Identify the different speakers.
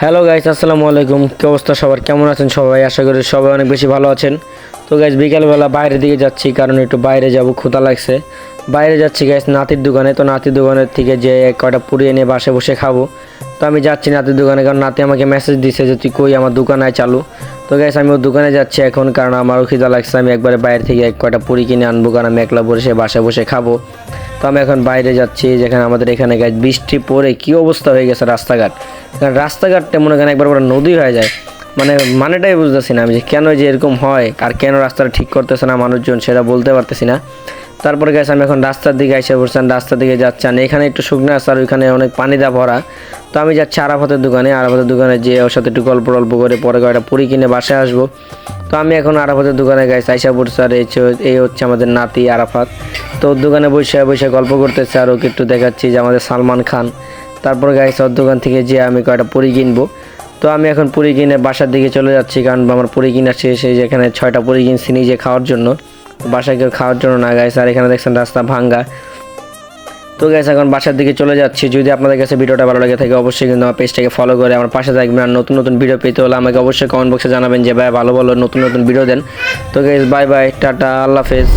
Speaker 1: Hello guys, আসসালামু আলাইকুম। কি অবস্থা সবার, কেমন আছেন সবাই? আশা করি সবাই অনেক বেশি ভালো আছেন। তো গাইস, বিকালবেলা বাইরের দিকে যাচ্ছি, কারণ একটু বাইরে যাব, ক্ষুধা লাগছে। বাইরে যাচ্ছি গাইস নাতির দোকানে। তো নাতির দোকানের থেকে যে কয়টা পুরি এনে বাসে বসে খাবো। তো আমি যাচ্ছি নাতির দোকানে, কারণ নাতি আমাকে মেসেজ দিছে যে তুই কই, আমার দোকানে আয় চালু। তো গাইস, আমি ওর দোকানে যাচ্ছি এখন, কারণ আমারও খিদা লাগছে। আমি একবারে বাইরে থেকে কয়টা পুরি কিনে আনবো, কারণ আমি একলা বসে বাসায় বসে খাবো। তো আমি এখন বাইরে যাচ্ছি, যেখানে আমাদের এখানে গাইস বৃষ্টি পড়ে কি অবস্থা হয়ে গেছে রাস্তাঘাট। কারণ রাস্তাঘাটটা মনে করেন একবার পুরো নদী হয়ে যায়। মানেটাই বুঝতেছি না আমি, যে কেন যে এরকম হয় আর কেন রাস্তাটা ঠিক করতেছে না মানুষজন, সেটা বলতে পারতেছি না। তারপরে গেছে আমি এখন রাস্তার দিকে এসে পড়ছেন, রাস্তার দিকে যাচ্ছেন। এখানে একটু শুকনো আছে আর ওইখানে অনেক পানি দা ভরা। তো আমি যাচ্ছি আরাফাতের দোকানে। আরাফাতের দোকানে যেয়ে ওর সাথে একটু গল্প করে পরে কয়টা পুরি কিনে বাসায় আসবো। তো আমি এখন আরাফাতের দোকানে গাইছি আইসা পড়ছে। আর এই হচ্ছে আমাদের নাতি আরাফাত। তো ওর দোকানে বসে বসে গল্প করতেছে, আর ওকে একটু দেখাচ্ছি যে আমাদের সালমান খান। তারপর গাইছে ওর দোকান থেকে যে আমি কয়টা পুরি কিনবো। তো আমি এখন পুরি কিনে বাসার দিকে চলে যাচ্ছি, কারণ আমার পুরি কিনা শেষ। এই যেখানে 6টা পুরি কিনছি নিজে খাওয়ার জন্য, বাসায় কেউ খাওয়ার জন্য না গাইছে। আর এখানে দেখছেন রাস্তা ভাঙ্গা। তো গাইস, এখন বাসার দিকে চলে যাচ্ছি। যদি আপনাদের কাছে ভিডিওটা ভালো লাগে থাকে, অবশ্যই কিন্তু আমার পেজটাকে ফলো করে আমার পাশে থাকবেন। আর নতুন নতুন ভিডিও পেতে হলে আমাকে অবশ্যই কমেন্ট বক্সে জানাবেন যে ভাই ভালো ভালো নতুন নতুন ভিডিও দেন। তো গাইস, বাই বাই, টাটা, আল্লাহ হাফেজ।